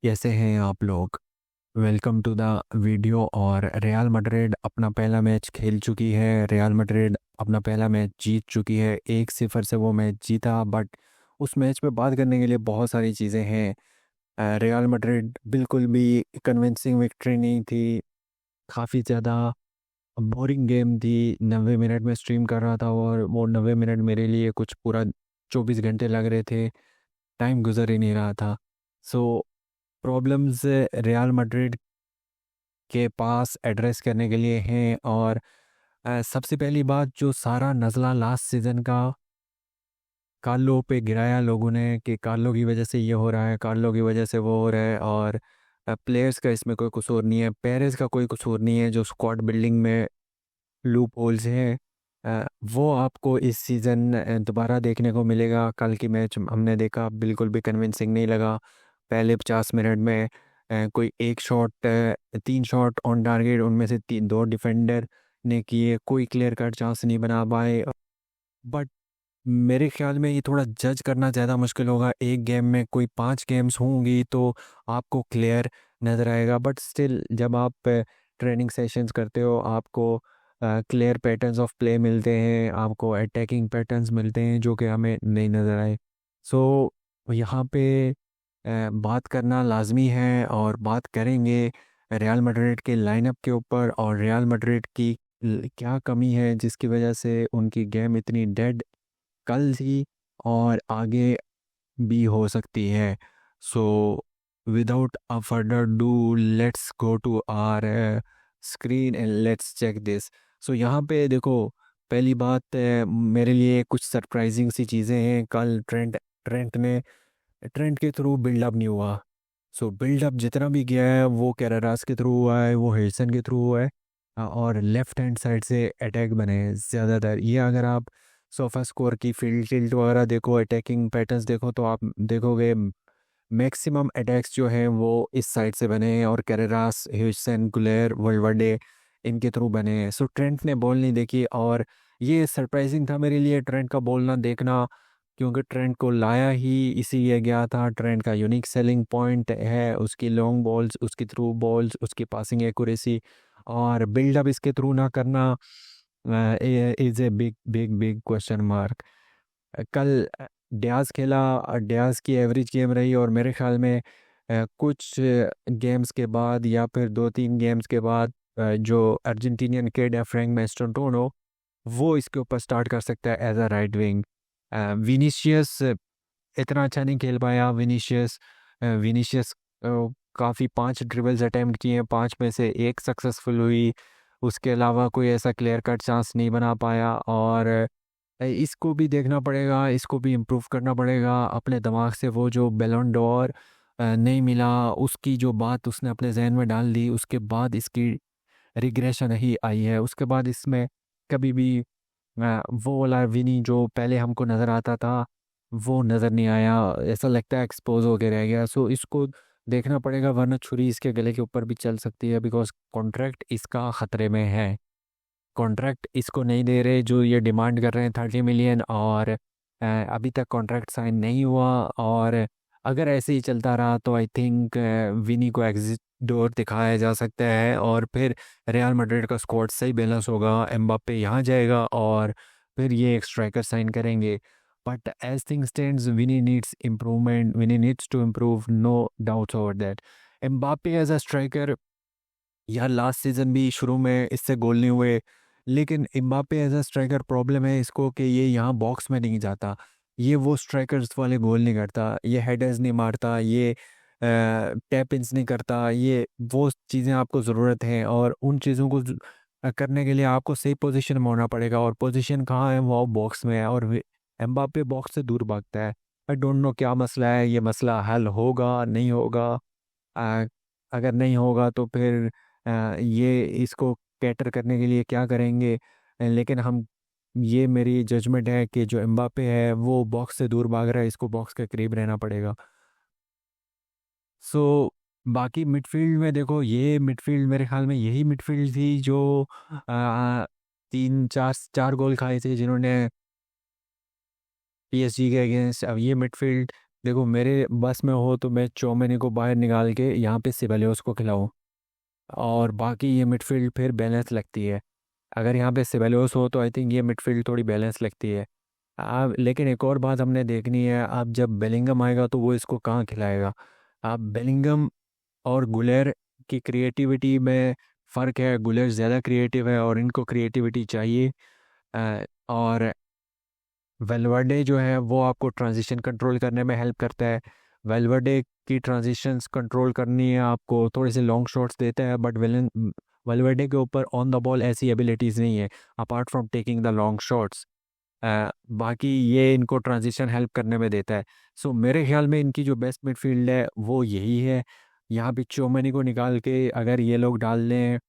कैसे हैं आप लोग। Welcome to the video. और रियल मैड्रिड अपना पहला मैच खेल चुकी है। रियल मैड्रिड अपना पहला मैच जीत चुकी है। 1-0 से वो मैच जीता, बट उस मैच पे बात करने के लिए बहुत सारी चीज़ें हैं। रियल मैड्रिड बिल्कुल भी कन्विंसिंग विक्ट्री नहीं थी। काफ़ी ज़्यादा बोरिंग गेम थी। 90 मिनट में स्ट्रीम कर रहा था और वो 90 मिनट मेरे लिए कुछ पूरा 24 घंटे लग रहे थे। टाइम गुजर ही नहीं रहा था। सो प्रॉब्लम्स रियल मैड्रिड के पास एड्रेस करने के लिए हैं। और सबसे पहली बात, जो सारा नज़ला लास्ट सीज़न का कार्लो पे गिराया लोगों ने कि कार्लो की वजह से ये हो रहा है, कार्लो की वजह से वो हो रहा है, और प्लेयर्स का इसमें कोई कसूर नहीं है, पेरेस का कोई कसूर नहीं है। जो स्क्वाड बिल्डिंग में लूप होल्स हैं, वो आपको इस सीज़न दोबारा देखने को मिलेगा। कल की मैच हमने देखा, बिल्कुल भी कन्विंसिंग नहीं लगा। पहले 50 मिनट में कोई एक शॉट, 3 शॉट ऑन टारगेट, उनमें से दो डिफेंडर ने किए, कोई क्लियर कट चांस नहीं बना पाए। बट मेरे ख्याल में ये थोड़ा जज करना ज़्यादा मुश्किल होगा। एक गेम में कोई 5 गेम्स होंगी तो आपको क्लियर नज़र आएगा, बट स्टिल जब आप ट्रेनिंग सेशंस करते हो, आपको क्लियर पैटर्न्स ऑफ प्ले मिलते हैं, आपको अटैकिंग पैटर्न्स मिलते हैं जो कि हमें नहीं नज़र आए। सो यहाँ पे बात करना लाजमी है, और बात करेंगे रियल मैड्रिड के लाइनअप के ऊपर, और रियल मैड्रिड की क्या कमी है जिसकी वजह से उनकी गेम इतनी डेड कल थी और आगे भी हो सकती है। So without a further do, let's go to our screen and let's check this. So यहाँ पे देखो, पहली बात, मेरे लिए कुछ सरप्राइजिंग सी चीज़ें हैं। कल ट्रेंट ट्रेंट ने ट्रेंट के थ्रू बिल्डअप नहीं हुआ। सो बिल्डअप जितना भी गया है वो कैरेरास के थ्रू हुआ है, वो हिल्सन के थ्रू हुआ है। और लेफ्ट हैंड साइड से अटैक बने हैं ज़्यादातर। ये अगर आप सोफा स्कोर की फील्ड टिल्ट वगैरह देखो, अटैकिंग पैटर्न्स देखो, तो आप देखोगे मैक्सिमम अटैक्स जो हैं वो इस साइड से बने हैं, और कैरेरास, ह्यूसन, गुलेर, वल्वर्डे इनके थ्रू बने हैं। सो ट्रेंट ने बॉल नहीं देखी, और ये सरप्राइजिंग था मेरे लिए ट्रेंट का बॉल ना देखना, क्योंकि ट्रेंट को लाया ही इसीलिए गया था। ट्रेंट का यूनिक सेलिंग पॉइंट है उसकी लॉन्ग बॉल्स, उसकी थ्रू बॉल्स, उसकी पासिंग एक्यूरेसी, और बिल्डअप इसके थ्रू ना करना is a big big big question mark. कल डियाज खेला, डियाज की एवरेज गेम रही, और मेरे ख्याल में कुछ गेम्स के बाद, या फिर 2-3 गेम्स के बाद, जो अर्जेंटीनियन किड है फ्रैंक मैस्ट्रोटोनो, वो इसके ऊपर स्टार्ट कर सकता है as a right wing. Vinicius इतना अच्छा नहीं खेल पाया। विनीशियस काफ़ी 5 ड्रिबल्स अटेम्प्ट किए हैं, 5 में से एक सक्सेसफुल हुई। उसके अलावा कोई ऐसा क्लियर कट चांस नहीं बना पाया, और इसको भी देखना पड़ेगा, इसको भी इम्प्रूव करना पड़ेगा अपने दिमाग से। वो जो बैलन डोर नहीं मिला, उसकी जो बात उसने अपने जहन में डाल दी, उसके बाद इसकी रिग्रेशन ही आई है। उसके बाद इसमें कभी भी वो वाला विनी जो पहले हमको नज़र आता था, वो नज़र नहीं आया। ऐसा लगता है एक्सपोज होके रह गया। सो इसको देखना पड़ेगा, वरना छुरी इसके गले के ऊपर भी चल सकती है, बिकॉज कॉन्ट्रैक्ट इसका ख़तरे में है। कॉन्ट्रैक्ट इसको नहीं दे रहे जो ये डिमांड कर रहे हैं, 30 मिलियन, और अभी तक कॉन्ट्रैक्ट साइन नहीं हुआ। और अगर ऐसे ही चलता रहा तो आई थिंक विनी को एग्जिट डोर दिखाया जा सकता है, और फिर रियल मैड्रिड का स्क्वाड सही बैलेंस होगा। एम्बाप्पे यहाँ जाएगा, और फिर ये एक स्ट्राइकर साइन करेंगे। But as thing stands, Vini needs improvement, Vini needs to improve, no doubts over that. Mbappe as a striker, यार लास्ट सीजन भी शुरू में इससे गोल नहीं हुए, लेकिन Mbappe as a striker problem है इसको कि ये यहाँ बॉक्स में नहीं जाता, ये वो स्ट्राइकर्स वाले गोल नहीं करता, ये हेडर्स नहीं मारता, ये टैप इंस नहीं करता। ये वो चीज़ें आपको ज़रूरत है, और उन चीज़ों को करने के लिए आपको सही पोजीशन में होना पड़ेगा, और पोजीशन कहाँ है, वो बॉक्स में है, और एम्बाप्पे बॉक्स से दूर भागता है। आई डोंट नो क्या मसला है, ये मसला हल होगा नहीं होगा। अ, अगर नहीं होगा तो फिर ये इसको कैटर करने के लिए क्या करेंगे। लेकिन हम, ये मेरी जजमेंट है कि जो एम्बापे है वो बॉक्स से दूर भाग रहा है, इसको बॉक्स के करीब रहना पड़ेगा। सो बाकी मिडफील्ड में देखो, ये मिडफील्ड मेरे ख्याल में यही मिडफील्ड थी जो 3 4 4 गोल खाए थे जिन्होंने पीएसजी के अगेंस्ट। अब ये मिडफील्ड देखो मेरे बस में हो तो मैं चौमेनी को बाहर निकाल के यहाँ पे सिबलियोस को खिलाऊं, और बाकी ये मिडफील्ड फिर बैलेंस लगती है। अगर यहाँ पे सिबलियोस हो तो आई थिंक ये मिडफील्ड थोड़ी बैलेंस लगती है। अब लेकिन एक और बात हमने देखनी है, अब जब बेलिंगम आएगा तो वो इसको कहाँ खिलाएगा। अब बेलिंगम और गुलेर की क्रिएटिविटी में फ़र्क है, गुलेर ज़्यादा क्रिएटिव है और इनको क्रिएटिविटी चाहिए। और वेलवर्डे जो है वो आपको ट्रांजिशन कंट्रोल करने में हेल्प करता है। वेलवर्डे की ट्रांजिशंस कंट्रोल करनी है आपको, थोड़े से लॉन्ग शॉट्स देता है, बट वेलवर्डे के ऊपर ऑन द बॉल ऐसी एबिलिटीज़ नहीं है apart from taking the long shots. बाकी ये इनको ट्रांजिशन हेल्प करने में देता है। सो मेरे ख्याल में इनकी जो बेस्ट मिडफील्ड है वो यही है। यहाँ पे चोमनी को निकाल के अगर ये लोग डाल लें,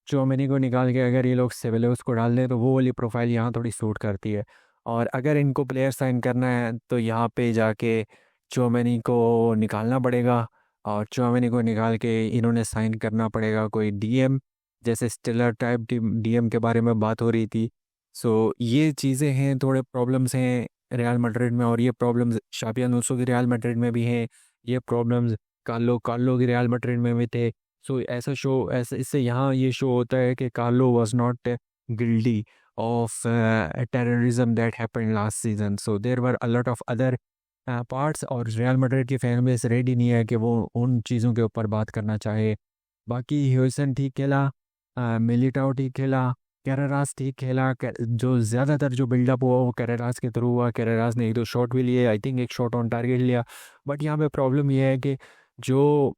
चौमिनी को निकाल के अगर ये लोग सेबेलोस को डाल दें तो वो वाली प्रोफाइल यहाँ थोड़ी सूट करती है। और अगर इनको प्लेयर साइन करना है तो यहाँ पे जाके चौमिनी को निकालना पड़ेगा, और चौमिनी को निकाल के इन्होंने साइन करना पड़ेगा कोई डीएम, जैसे स्टिलर टाइप डीएम के बारे में बात हो रही थी। सो ये चीज़ें हैं, थोड़े प्रॉब्लम्स हैं रियल मैड्रिड में, और ये प्रॉब्लम्स शाबी अलonso की रियल मैड्रिड में भी हैं। ये प्रॉब्लम्स कार्लो कार्लो की रियल मैड्रिड में भी थे। सो ऐसा शो ऐसा इससे यहाँ ये शो होता है कि Carlo was not guilty of terrorism that happened last season. So there were a lot of other parts, और रियल मैड्रिड की फैन बेस रेडी नहीं है कि वो उन चीज़ों के ऊपर बात करना चाहे। बाकी ह्यूसन ठीक खेला, मिलिटाओ ठीक खेला, कैरेरास ठीक खेला। जो ज़्यादातर जो बिल्डअप हुआ वो कैरेरास के थ्रू हुआ। कैरेरास ने एक दो शॉट भी लिए, आई थिंक एक शॉट ऑन टारगेट लिया। बट यहाँ पे प्रॉब्लम ये है कि जो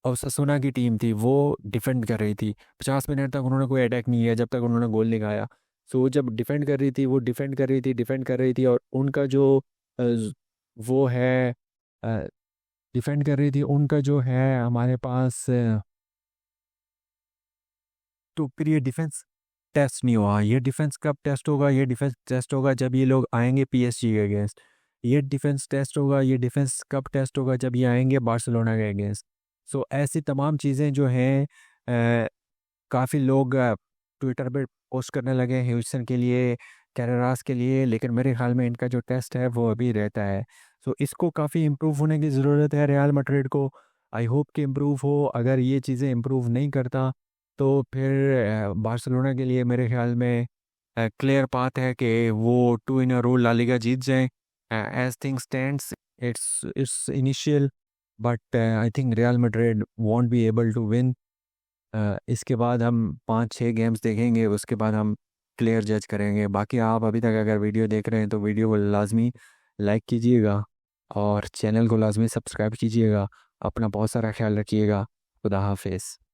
ओसासुना की टीम थी वो डिफेंड कर रही थी। 50 मिनट तक उन्होंने कोई अटैक नहीं किया जब तक उन्होंने गोल नहीं खाया। सो जब डिफेंड कर रही थी वो डिफेंड कर रही थी, और उनका जो वो है डिफेंड कर रही थी, उनका जो है हमारे पास तो फिर ये डिफेंस टेस्ट नहीं हुआ। ये डिफेंस कब टेस्ट होगा? ये डिफेंस टेस्ट होगा जब ये लोग आएंगे पीएसजी के अगेंस्ट। ये डिफेंस टेस्ट होगा, ये डिफेंस कब टेस्ट होगा? जब ये आएंगे बार्सिलोना के अगेंस्ट। सो ऐसी तमाम चीज़ें जो हैं, काफ़ी लोग ट्विटर पे पोस्ट करने लगे हैं ह्यूस्टन के लिए, कैरेरास के लिए, लेकिन मेरे ख्याल में इनका जो टेस्ट है वो अभी रहता है। सो इसको काफ़ी इम्प्रूव होने की ज़रूरत है रियल मैड्रिड को। आई होप कि इम्प्रूव हो। अगर ये चीज़ें इम्प्रूव नहीं करता तो फिर बार्सिलोना के लिए मेरे ख्याल में क्लियर पाथ है कि वो 2 इन अ रो ला लीगा जीत जाएं। As thing stands, it's initial, but I think real Madrid won't be able to win. इसके बाद हम 5-6 गेम्स देखेंगे, उसके बाद हम क्लियर जज करेंगे। बाकी आप अभी तक अगर वीडियो देख रहे हैं तो वीडियो को लाजमी लाइक कीजिएगा और चैनल को लाजमी सब्सक्राइब कीजिएगा। अपना बहुत सारा ख्याल रखिएगा। खुदा हाफिज़।